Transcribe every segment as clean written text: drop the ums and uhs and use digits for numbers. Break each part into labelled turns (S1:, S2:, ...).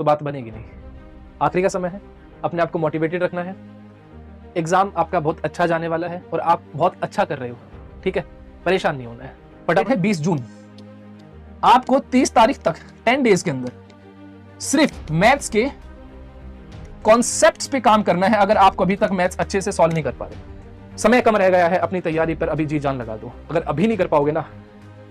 S1: तो बात बनेगी नहीं। आखिरी का समय है, अपने आप को मोटिवेटेड रखना है। एग्जाम आपका बहुत अच्छा जाने वाला है और आप बहुत अच्छा कर रहे हो, ठीक है, परेशान नहीं होना है। फटाफट है 20 जून, आपको 30 तारीख तक 10 डेज के अंदर सिर्फ मैथ्स के कॉन्सेप्ट्स पे काम करना है। अगर आप अभी तक मैथ्स अच्छे से सॉल्व नहीं कर पा रहे, समय कम रह गया है, अपनी तैयारी पर अभी जी जान लगा दो। अगर अभी नहीं कर पाओगे ना,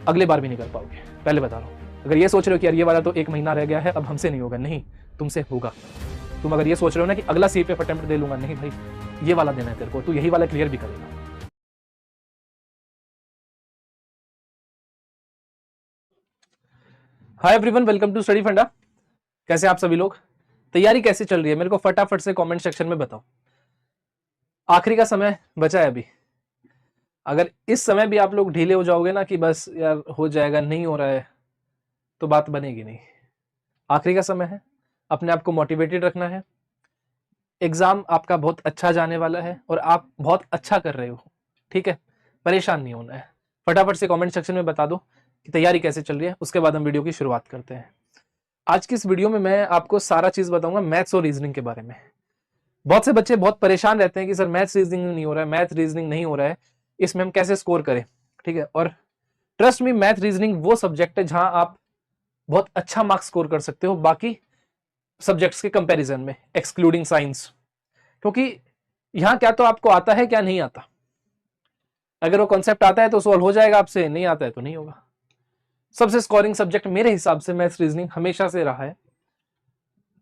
S1: अगले बार भी नहीं कर पाओगे, पहले बता रहा हूं। अगर ये सोच रहे हो कि यार ये वाला तो 1 महीना रह गया है, अब हमसे नहीं होगा, नहीं, तुमसे होगा। तुम अगर ये सोच रहे हो ना कि अगला CPF अटेम्प्ट दे लूंगा, नहीं भाई, ये वाला देना है तेरे को, तू यही वाला क्लियर भी करेगा। Hi everyone, welcome to study funda. कैसे आप सभी लोग, तैयारी कैसे चल रही है, मेरे को फटाफट से कमेंट सेक्शन में बताओ। आखिरी का समय बचा है अभी। अगर इस समय भी आप लोग ढीले हो जाओगे ना कि बस यार हो जाएगा, नहीं हो रहा है, तो बात बनेगी नहीं। आखिरी का समय है, अपने आप को मोटिवेटेड रखना है। एग्जाम आपका बहुत अच्छा जाने वाला है और आप बहुत अच्छा कर रहे हो, ठीक है, परेशान नहीं होना है। फटाफट से कमेंट सेक्शन में बता दो कि तैयारी कैसे चल रही है, उसके बाद हम वीडियो की शुरुआत करते हैं। आज की इस वीडियो में मैं आपको सारा चीज बताऊंगा मैथ्स और रीजनिंग के बारे में। बहुत से बच्चे बहुत परेशान रहते हैं कि सर मैथ्स रीजनिंग नहीं हो रहा है, मैथ रीजनिंग नहीं हो रहा है, इसमें हम कैसे स्कोर करें, ठीक है। और ट्रस्ट मी, मैथ रीजनिंग वो सब्जेक्ट है जहां आप बहुत अच्छा मार्क्स स्कोर कर सकते हो बाकी सब्जेक्ट्स के कंपैरिजन में, एक्सक्लूडिंग साइंस। क्योंकि यहां क्या तो आपको आता है, क्या नहीं आता। अगर वो कॉन्सेप्ट आता है तो सॉल्व हो जाएगा आपसे, नहीं आता है तो नहीं होगा। सबसे स्कोरिंग सब्जेक्ट मेरे हिसाब से मैथ्स रीजनिंग हमेशा से रहा है।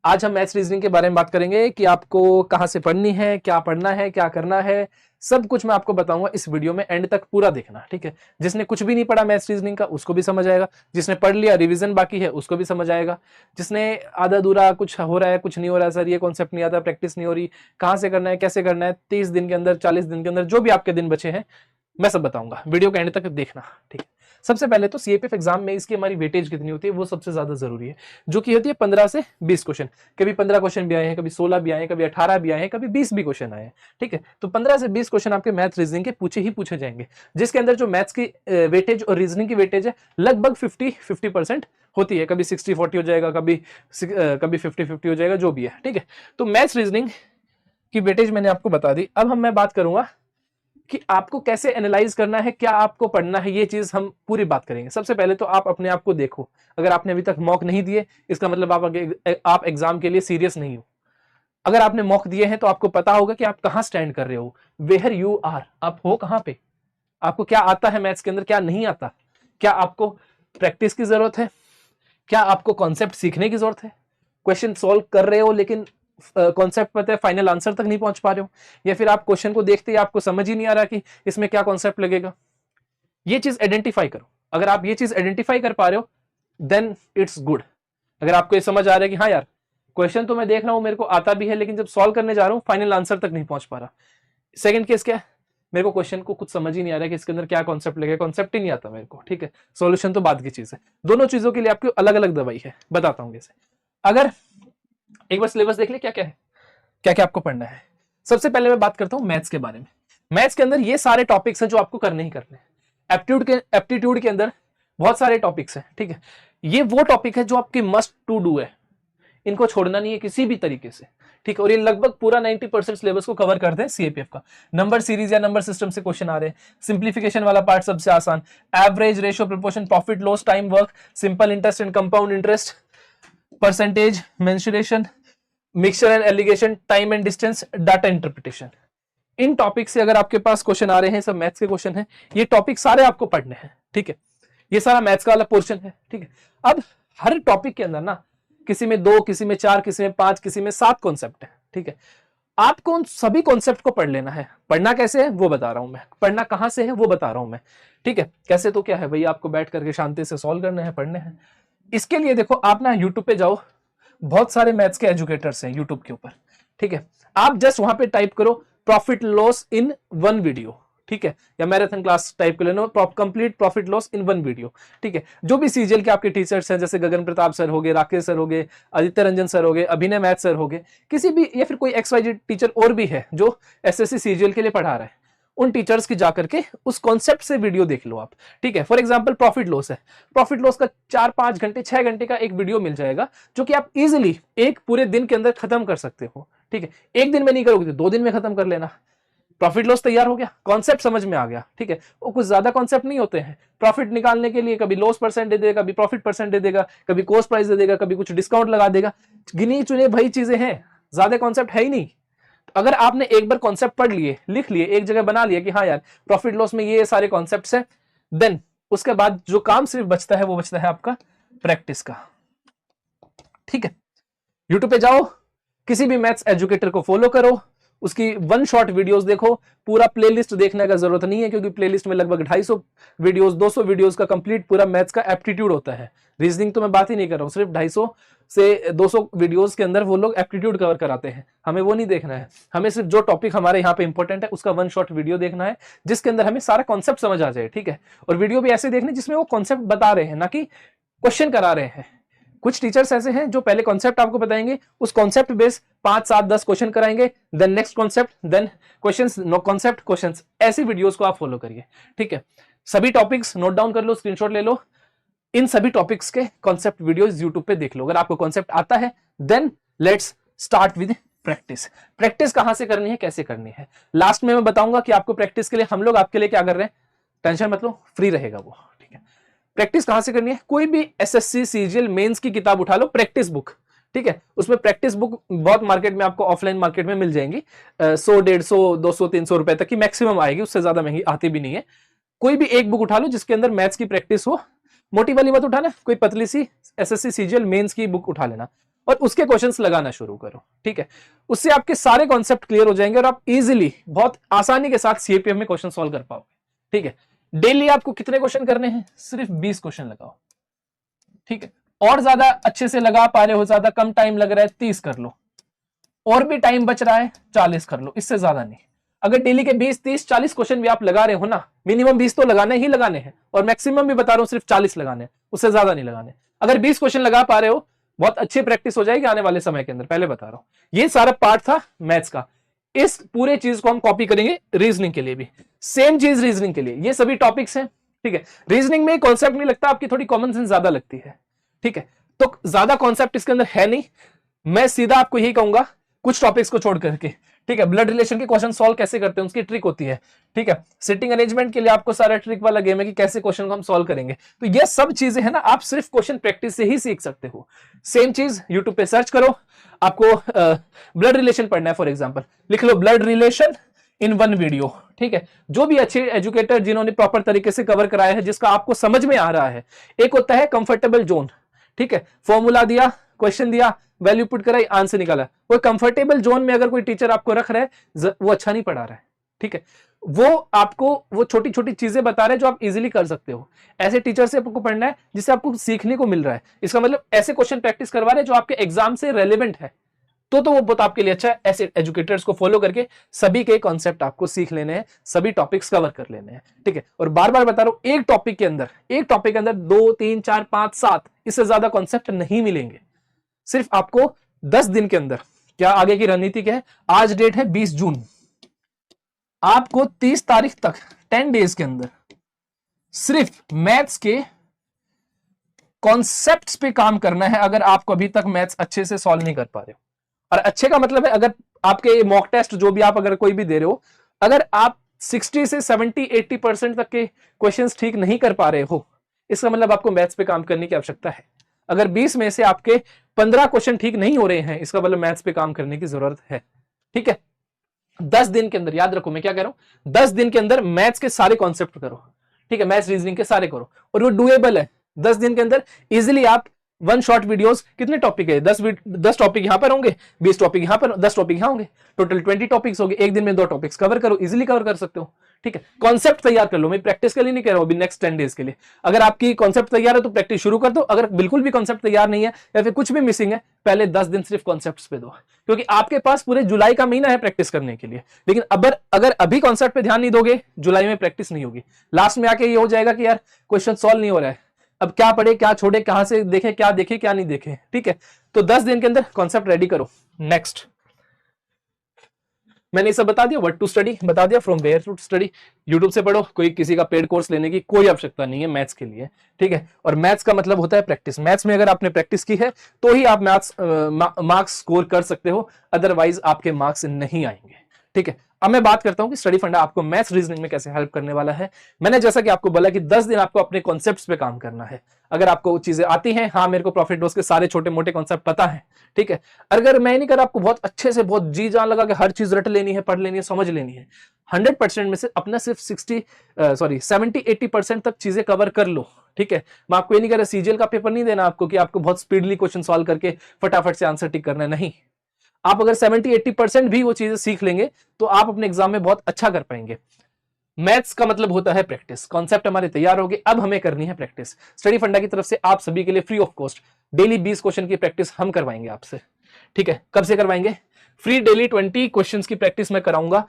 S1: आज हम मैथ्स रीजनिंग के बारे में बात करेंगे कि आपको कहां से पढ़नी है, क्या पढ़ना है, क्या करना है, सब कुछ मैं आपको बताऊंगा इस वीडियो में। एंड तक पूरा देखना, ठीक है। जिसने कुछ भी नहीं पढ़ा मैथ्स रीजनिंग का, उसको भी समझ आएगा। जिसने पढ़ लिया, रिवीजन बाकी है, उसको भी समझ आएगा। जिसने आधा अधूरा कुछ हो रहा है, कुछ नहीं हो रहा है, सर ये कॉन्सेप्ट नहीं आता, प्रैक्टिस नहीं हो रही, कहां से करना है, कैसे करना है, 30 दिन के अंदर, 40 दिन के अंदर, जो भी आपके दिन बचे हैं, मैं सब बताऊंगा। वीडियो के एंड तक देखना, ठीक है। सबसे पहले तो CAPF एग्जाम में इसकी हमारी वेटेज कितनी होती है, वो सबसे ज्यादा जरूरी है, जो कि होती है 15 से 20 क्वेश्चन। कभी 15 क्वेश्चन भी आए हैं, कभी 16 भी आए हैं, कभी 18 भी आए हैं, कभी 20 भी क्वेश्चन आए हैं, ठीक है। तो 15 से 20 क्वेश्चन आपके मैथ रीजनिंग के पूछे ही पूछे जाएंगे, जिसके अंदर जो मैथ्स की वेटेज और रीजनिंग की वेटेज है लगभग 50-50% होती है। कभी 60-40 हो जाएगा, कभी 50-50 हो जाएगा, जो भी है, ठीक है। तो मैथ्स रीजनिंग की वेटेज मैंने आपको बता दी। अब मैं बात करूंगा कि आपको कैसे एनालाइज करना है, क्या आपको पढ़ना है, ये चीज हम पूरी बात करेंगे। सबसे पहले तो आप अपने आप को देखो। अगर आपने अभी तक मॉक नहीं दिए, इसका मतलब आप एग्जाम के लिए सीरियस नहीं हो। अगर आपने मॉक दिए हैं तो आपको पता होगा कि आप कहां स्टैंड कर रहे हो, वेयर यू आर, आप हो कहां पे, आपको क्या आता है मैथ्स के अंदर, क्या नहीं आता, क्या आपको प्रैक्टिस की जरूरत है, क्या आपको कॉन्सेप्ट सीखने की जरूरत है, क्वेश्चन सॉल्व कर रहे हो लेकिन कॉन्सेप्ट पता है, फाइनल आंसर तक नहीं पहुंच पा रहे हो, या फिर आप क्वेश्चन को देखते ही आपको समझ ही नहीं आ रहा कि इसमें क्या कॉन्सेप्ट लगेगा। ये चीज आइडेंटिफाई करो। अगर आप ये चीज आइडेंटिफाई कर पा रहे हो, देन इट्स गुड। अगर आपको ये समझ आ रहा है कि हाँ यार, क्वेश्चन तो मैं देख रहा हूं, मेरे को आता भी है, लेकिन जब सॉल्व करने जा रहा हूं फाइनल आंसर तक नहीं पहुंच पा रहा। सेकंड केस क्या है, मेरे को क्वेश्चन को कुछ समझ ही नहीं आ रहा है कि इसके अंदर क्या कॉन्सेप्ट लगेगा, कॉन्सेप्ट ही नहीं आता मेरे को, ठीक है। सॉल्यूशन तो बाद की चीज है। दोनों चीजों के लिए आपकी अलग अलग दवाई है, बताता हूं कैसे। अगर एक बार सिलेबस देख ले क्या क्या है, क्या क्या आपको पढ़ना है। सबसे पहले मैं बात करता हूं मैथ्स के बारे में। मैथ्स के अंदर ये सारे टॉपिक्स हैं जो आपको करने ही करने हैं। एप्टीट्यूड के अंदर बहुत सारे टॉपिक्स हैं, ठीक है। ये वो टॉपिक है जो आपके मस्ट टू डू है, इनको छोड़ना नहीं है किसी भी तरीके से, ठीक है। और ये लगभग पूरा 90% सिलेबस को कवर करते हैं CAPF का। नंबर सीरीज या नंबर सिस्टम से क्वेश्चन आ रहे हैं, सिंप्लीफिकेशन वाला पार्ट सबसे आसान, average, ratio, proportion, profit loss, time work, simple interest and compound interest, percentage, mensuration, mixture and allegation, time and distance, data interpretation. In topic से अगर आपके पास क्वेश्चन आ रहे हैं, सब मैथ्स के क्वेश्चन हैं, ये टॉपिक सारे आपको पढ़ने हैं, ठीक है। ये सारा मैथ्स का वाला पोर्शन है, ठीक है। अब हर टॉपिक के अंदर ना, किसी में 2, किसी में 4, किसी में 5, किसी में 7 कॉन्सेप्ट है, ठीक है। आपको उन सभी कॉन्सेप्ट को पढ़ लेना है। पढ़ना कैसे है वो बता रहा हूं मैं, पढ़ना कहां से है वो बता रहा हूं मैं, ठीक है। कैसे तो क्या है भैया, आपको बैठ करके शांति से सॉल्व करने हैं, पढ़ने हैं। इसके लिए देखो, आप ना यूट्यूब पे जाओ, बहुत सारे मैथ्स के एजुकेटर्स हैं यूट्यूब के ऊपर, ठीक है। आप जस्ट वहां पे टाइप करो प्रॉफिट लॉस इन 1 वीडियो, ठीक है, या मैराथन क्लास टाइप कर लेना, complete profit loss in 1 video, ठीक है। जो भी CGL के आपके टीचर्स हैं, जैसे गगन प्रताप सर हो गए, राकेश सर हो गए, आदित्य रंजन सर हो गए, अभिनय मैथ सर हो गए, किसी भी, या फिर कोई XYZ टीचर और भी है जो SSC CGL के लिए पढ़ा रहा है, उन टीचर्स की जाकर के उस कॉन्सेप्ट से वीडियो देख लो आप, ठीक है। फॉर एग्जांपल प्रॉफिट लॉस है, प्रॉफिट लॉस का 4-5 घंटे 6 घंटे का एक वीडियो मिल जाएगा जो कि आप इजीली एक पूरे दिन के अंदर खत्म कर सकते हो, ठीक है। एक दिन में नहीं करोगे तो 2 दिन में खत्म कर लेना, प्रॉफिट लॉस तैयार हो गया, कॉन्सेप्ट समझ में आ गया, ठीक है। वो कुछ ज्यादा कॉन्सेप्ट नहीं होते हैं, प्रॉफिट निकालने के लिए कभी लॉस परसेंट दे देगा, कभी प्रॉफिट परसेंट दे देगा, कभी कॉस्ट प्राइस दे देगा, कभी कुछ डिस्काउंट लगा देगा, गिनी चुने भाई चीजें हैं, ज्यादा कॉन्सेप्ट है ही नहीं। अगर आपने एक बार कॉन्सेप्ट पढ़ लिए, लिख लिए, एक जगह बना लिया कि हाँ यार प्रॉफिट लॉस में ये सारे कॉन्सेप्ट्स हैं, देन उसके बाद जो काम सिर्फ बचता है वो बचता है आपका प्रैक्टिस का, ठीक है। यूट्यूब पे जाओ, किसी भी मैथ्स एजुकेटर को फॉलो करो, उसकी 1 शॉट वीडियोस देखो, पूरा प्लेलिस्ट देखने का जरूरत नहीं है क्योंकि प्लेलिस्ट में लगभग 250 वीडियोस 200 वीडियोस का कंप्लीट पूरा मैथ्स का एप्टीट्यूड होता है। रीजनिंग तो मैं बात ही नहीं कर रहा हूं, सिर्फ 250 से 200 वीडियोस के अंदर वो लोग एप्टीट्यूड कवर कराते हैं, हमें वो नहीं देखना है। हमें सिर्फ जो टॉपिक हमारे यहाँ पे इंपॉर्टेंट है उसका 1 शॉट वीडियो देखना है जिसके अंदर हमें सारा कॉन्सेप्ट समझ आ जाए, ठीक है। और वीडियो भी ऐसे देखने जिसमें वो कॉन्सेप्ट बता रहे हैं, ना कि क्वेश्चन करा रहे हैं। कुछ टीचर्स ऐसे हैं जो पहले कॉन्सेप्ट आपको बताएंगे, उस कॉन्सेप्ट बेस 5, 7, 10 क्वेश्चन कराएंगे, then next concept, then questions, no concept questions. ऐसी वीडियोस को आप फॉलो करिए, ठीक है। सभी टॉपिक्स नोट डाउन कर लो, स्क्रीनशॉट ले लो, इन सभी टॉपिक्स के कॉन्सेप्ट वीडियोस यूट्यूब पे देख लो। अगर आपको कॉन्सेप्ट आता है then let's start with practice. Practice कहां से करनी है, कैसे करनी है, लास्ट में मैं बताऊंगा कि आपको प्रैक्टिस के लिए हम लोग आपके लिए क्या कर रहे हैं, टेंशन मत लो, फ्री रहेगा वो, ठीक है। प्रैक्टिस कहां से करनी है, कोई भी एसएससी सीजीएल मेंस की किताब उठा लो, प्रैक्टिस बुक, ठीक है। उसमें प्रैक्टिस बुक बहुत मार्केट में आपको ऑफलाइन मार्केट में मिल जाएंगी, 100, 150, 200, 300 रुपए तक की मैक्सिमम आएगी, उससे ज्यादा महंगी आती भी नहीं है। कोई भी एक बुक उठा लो जिसके अंदर मैथ्स की प्रैक्टिस हो, मोटी वाली मत उठाना, कोई पतली सी एसएससी सीजीएल मेंस की बुक उठा लेना और उसके क्वेश्चंस लगाना शुरू करो, ठीक है। उससे आपके सारे कॉन्सेप्ट क्लियर हो जाएंगे और आप इजीली बहुत आसानी के साथ सीएपीएफ में क्वेश्चन सॉल्व कर पाओगे, ठीक है। डेली आपको कितने क्वेश्चन करने हैं, सिर्फ 20 क्वेश्चन लगाओ, ठीक है। और ज्यादा अच्छे से लगा पा रहे हो, ज्यादा कम टाइम लग रहा है 30 कर लो, और भी टाइम बच रहा है 40 कर लो, इससे ज्यादा नहीं। अगर डेली के 20, 30, 40 क्वेश्चन भी आप लगा रहे हो ना, मिनिमम 20 तो लगाने ही लगाने हैं, और मैक्सिमम भी बता रहा हूं सिर्फ 40 लगाने हैं, उससे ज्यादा नहीं लगाने। अगर 20 क्वेश्चन लगा पा रहे हो, बहुत अच्छी प्रैक्टिस हो जाएगी आने वाले समय के अंदर, पहले बता रहा हूं। ये सारा पार्ट था मैथ्स का। इस पूरे चीज को हम कॉपी करेंगे रीजनिंग के लिए भी, सेम चीज रीजनिंग के लिए, ये सभी टॉपिक्स हैं, ठीक है। रीजनिंग में कॉन्सेप्ट नहीं लगता, आपकी थोड़ी कॉमन सेंस ज्यादा लगती है, ठीक है। तो ज्यादा कॉन्सेप्ट इसके अंदर है नहीं, मैं सीधा आपको यही कहूंगा कुछ टॉपिक्स को छोड़ करके, ठीक है। ब्लड रिलेशन के क्वेश्चन सॉल्व कैसे करते हैं उसकी ट्रिक होती है, ठीक है। सिटिंग अरेंजमेंट के लिए आपको सारा ट्रिक वाला गेम है कि कैसे क्वेश्चन को हम सॉल्व करेंगे। तो ये सब चीजें है ना, आप सिर्फ क्वेश्चन प्रैक्टिस से ही सीख सकते हो। सेम चीज यूट्यूब पे सर्च करो, आपको ब्लड रिलेशन पढ़ना है, फॉर एग्जाम्पल लिख low blood relation in 1 video, ठीक है। जो भी अच्छे एजुकेटर जिन्होंने प्रॉपर तरीके से कवर कराया है, जिसका आपको समझ में आ रहा है। एक होता है कंफर्टेबल जोन, ठीक है, फॉर्मूला दिया, क्वेश्चन दिया, वैल्यू पुट कराई, आंसर निकाला। वो कंफर्टेबल जोन में अगर कोई टीचर आपको रख रहा है, वो अच्छा नहीं पढ़ा रहा है, ठीक है। वो आपको वो छोटी छोटी चीजें बता रहे हैं जो आप इजीली कर सकते हो। ऐसे टीचर से आपको पढ़ना है जिससे आपको सीखने को मिल रहा है, इसका मतलब ऐसे क्वेश्चन प्रैक्टिस करवा रहे हैं जो आपके एग्जाम से रेलेवेंट है, तो वो बहुत आपके लिए अच्छा है। ऐसे एजुकेटर्स को फॉलो करके सभी के कॉन्सेप्ट आपको सीख लेने हैं, सभी टॉपिक्स कवर कर लेने हैं, ठीक है। और बार बार बता रहा हूं, एक टॉपिक के अंदर 2, 3, 4, 5, 7 इससे ज्यादा कॉन्सेप्ट नहीं मिलेंगे। सिर्फ आपको 10 दिन के अंदर, क्या आगे की रणनीति क्या है, आज डेट है 20 जून, आपको 30 तारीख तक 10 डेज के अंदर सिर्फ मैथ्स के कॉन्सेप्ट्स पे काम करना है। अगर आपको अभी तक मैथ्स अच्छे से सॉल्व नहीं कर पा रहे हो, और अच्छे का मतलब है अगर आपके मॉक टेस्ट जो भी आप अगर कोई भी दे रहे हो, अगर आप 60 से 70, 80% तक के क्वेश्चंस ठीक नहीं कर पा रहे हो, इसका मतलब आपको मैथ्स पे काम करने की आवश्यकता है। अगर 20 में से आपके 15 क्वेश्चन ठीक नहीं हो रहे हैं, इसका मतलब मैथ्स पे काम करने की जरूरत है, ठीक है। 10 दिन के अंदर, याद रखो मैं क्या कह रहा हूं, 10 दिन के अंदर मैथ्स के सारे कॉन्सेप्ट करो, ठीक है, मैथ्स रीजनिंग के सारे करो, और वो डुएबल है। 10 दिन के अंदर इजिली आप 1 शॉर्ट वीडियोस, कितने टॉपिक है, 10 टॉपिक यहां पर होंगे, 20 टॉपिक यहां पर, 10 टॉपिक यहां होंगे, टोटल 20 टॉपिक्स होंगे। एक दिन में 2 टॉपिक्स कवर करो, इजिली कवर कर सकते हो, ठीक है। कॉन्सेप्ट तैयार कर लो, मैं प्रैक्टिस के लिए नहीं कह रहा हूं, अभी नेक्स्ट 10 डेज के लिए। अगर आपकी कॉन्सेप्ट तैयार है तो प्रैक्टिस शुरू कर दो, अगर बिल्कुल भी कॉन्सेप्ट तैयार नहीं है या फिर कुछ भी मिसिंग है, पहले 10 दिन सिर्फ कॉन्सेप्ट्स पे दो, क्योंकि आपके पास पूरे जुलाई का महीना है प्रैक्टिस करने के लिए। लेकिन अगर अभी कॉन्सेप्ट पे ध्यान नहीं दोगे, जुलाई में प्रैक्टिस नहीं होगी। लास्ट में आके ये हो जाएगा कि यार क्वेश्चन सॉल्व नहीं हो रहा है, अब क्या पढ़े क्या छोड़े, कहां से देखे क्या नहीं देखे, ठीक है। तो 10 दिन के अंदर कॉन्सेप्ट रेडी करो। नेक्स्ट, मैंने सब बता दिया, व्हाट टू स्टडी बता दिया, from where to study, YouTube से पढ़ो, कोई किसी का पेड कोर्स लेने की कोई आवश्यकता नहीं है मैथ्स के लिए, ठीक है। और मैथ्स का मतलब होता है प्रैक्टिस, मैथ्स में अगर आपने प्रैक्टिस की है तो ही आप मैथ्स मार्क्स स्कोर कर सकते हो, अदरवाइज आपके मार्क्स नहीं आएंगे, ठीक है। अब मैं बात करता हूं कि स्टडी फंडा आपको मैथ्स रीजनिंग में कैसे हेल्प करने वाला है। मैंने जैसा कि आपको बोला कि 10 दिन आपको अपने कॉन्सेप्ट्स पे काम करना है। अगर आपको चीजें आती हैं, हाँ मेरे को प्रॉफिट लॉस के सारे छोटे मोटे कॉन्सेप्ट पता है, ठीक है। अगर मैं नहीं कर आपको बहुत अच्छे से बहुत जी जान लगा कि हर चीज रट लेनी है, पढ़ लेनी है, समझ लेनी है, 100% में से अपना सिर्फ 70-80% तक चीजें कवर कर लो, ठीक है। मैं आपको ये नहीं कह रहा सीजीएल का पेपर नहीं देना आपको कि आपको बहुत स्पीडली क्वेश्चन सॉल्व करके फटाफट से आंसर टिक करना है, नहीं। आप अगर 70-80% भी वो चीजें सीख लेंगे तो आप अपने एग्जाम में बहुत अच्छा कर पाएंगे। मैथ्स का मतलब होता है प्रैक्टिस, कॉन्सेप्ट हमारे तैयार हो गए, अब हमें करनी है प्रैक्टिस। स्टडी फंडा की तरफ से आप सभी के लिए free of cost daily 20 question की प्रैक्टिस हम करवाएंगे आपसे, ठीक है। कब से करवाएंगे? फ्री डेली 20 क्वेश्चंस की प्रैक्टिस मैं कराऊंगा।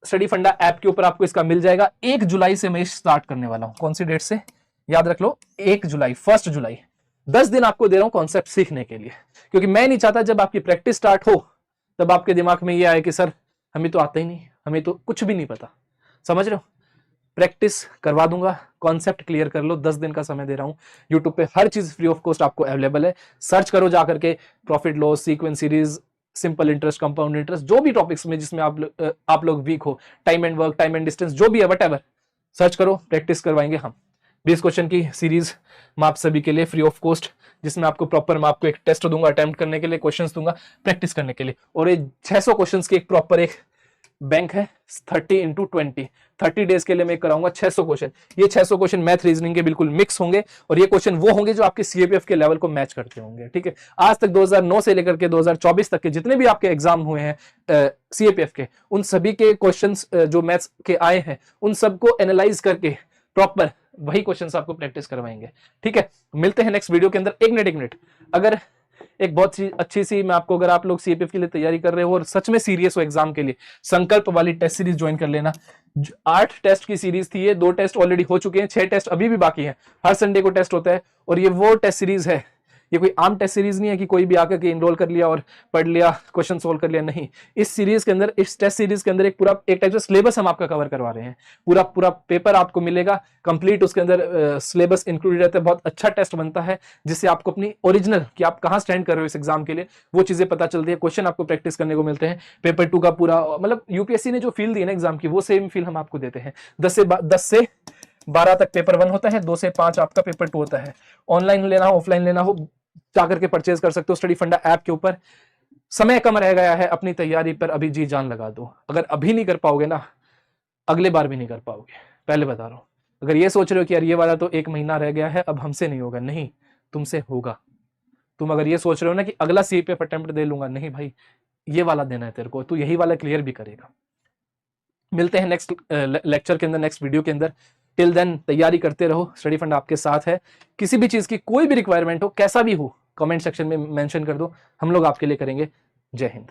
S1: स्टडी फंडा ऐप के ऊपर आपको इसका मिल जाएगा। 1 जुलाई से मैं स्टार्ट करने वाला हूं। कौन सी डेट से? याद रख लो, 1 जुलाई, 1 जुलाई। 10 दिन आपको दे रहा हूं कॉन्सेप्ट सीखने के लिए, क्योंकि मैं नहीं चाहता जब आपकी प्रैक्टिस स्टार्ट हो तब आपके दिमाग में ये आए कि सर हमें तो आता ही नहीं, हमें तो कुछ भी नहीं पता। समझ रहे हो? प्रैक्टिस करवा दूंगा, कॉन्सेप्ट क्लियर कर लो। 10 दिन का समय दे रहा हूं। यूट्यूब पे हर चीज फ्री ऑफ कॉस्ट आपको अवेलेबल है। सर्च करो जाकर के, profit loss, sequence series, simple interest, compound interest, जो भी टॉपिक्स में जिसमें आप लोग वीक हो, time and work, time and distance, जो भी है वट सर्च करो, प्रैक्टिस करवाएंगे हम। 20 क्वेश्चन की सीरीज मैं आप सभी के लिए फ्री ऑफ कॉस्ट, जिसमें आपको प्रॉपर मैं आपको एक टेस्ट दूंगा, अटेम्प्ट करने के लिए क्वेश्चंस दूंगा, प्रैक्टिस करने के लिए। और ये 600 क्वेश्चंस की एक प्रॉपर एक बैंक है, 30x20, 30 डेज के लिए मैं कराऊंगा 600 क्वेश्चन। ये 600 क्वेश्चन मैथ रीजनिंग के बिल्कुल मिक्स होंगे, और ये क्वेश्चन वो होंगे जो आपके सीएपीएफ के लेवल को मैच करते होंगे, ठीक है। आज तक 2009 से लेकर के 2024 तक के जितने भी आपके एग्जाम हुए हैं सीएपीएफ के, उन सभी के क्वेश्चंस जो मैथ्स के आए हैं, उन सबको एनालाइज करके प्रॉपर वही क्वेश्चंस आपको प्रैक्टिस करवाएंगे, ठीक है। मिलते हैं नेक्स्ट वीडियो के अंदर। एक मिनट, अगर एक बहुत सी अच्छी सी मैं आपको, अगर आप लोग सीएपीएफ के लिए तैयारी कर रहे हो और सच में सीरियस हो एग्जाम के लिए, संकल्प वाली टेस्ट सीरीज ज्वाइन कर लेना। 8 टेस्ट की सीरीज थी ये, 2 टेस्ट ऑलरेडी हो चुके हैं, 6 टेस्ट अभी भी बाकी हैं। हर संडे को टेस्ट होता है, और ये वो टेस्ट सीरीज है, ये कोई आम टेस्ट सीरीज नहीं है कि कोई भी आकर के इनरोल कर लिया और पढ़ लिया, क्वेश्चन सोल्व कर लिया, नहीं। इस सीरीज के अंदर, इस टेस्ट सीरीज के अंदर एक पूरा एक टाइप से सिलेबस हम आपका कवर करवा रहे हैं। पूरा पूरा पेपर आपको मिलेगा कंप्लीट, उसके अंदर सिलेबस इंक्लूडेड रहता है। बहुत अच्छा टेस्ट बनता है, जिससे आपको अपनी ओरिजिनल कि आप कहां स्टैंड कर रहे हो इस एग्जाम के लिए, वो चीजें पता चलती है। क्वेश्चन आपको प्रैक्टिस करने को मिलते हैं। पेपर 2 का पूरा, मतलब यूपीएससी ने जो फील दी है ना एग्जाम की, वो सेम फील हम आपको देते हैं। 10 से 12 तक पेपर 1 होता है, 2 से 5 आपका पेपर 2 होता है। ऑनलाइन लेना हो, ऑफलाइन लेना हो, जाकर के परचेज कर सकते हो स्टडी फंडा ऐप के ऊपर। समय कम रह गया है, अपनी तैयारी पर अभी जी जान लगा दो। अगर अभी नहीं कर पाओगे ना, अगले बार भी नहीं कर पाओगे, पहले बता रहा हूं। अगर ये सोच रहे हो कि यार ये वाला तो 1 महीना रह गया है, अब हमसे नहीं होगा, नहीं, तुमसे होगा। तुम अगर ये सोच रहे हो ना कि अगला सीपीएफ अटेम्प्ट दे लूंगा, नहीं भाई, ये वाला देना है तेरे को, तू यही वाला क्लियर भी करेगा। मिलते हैं नेक्स्ट लेक्चर के अंदर, नेक्स्ट वीडियो के अंदर। टिल देन तैयारी करते रहो, स्टडी फंड आपके साथ है। किसी भी चीज की कोई भी रिक्वायरमेंट हो, कैसा भी हो, कमेंट सेक्शन में मेंशन कर दो, हम लोग आपके लिए करेंगे। जय हिंद।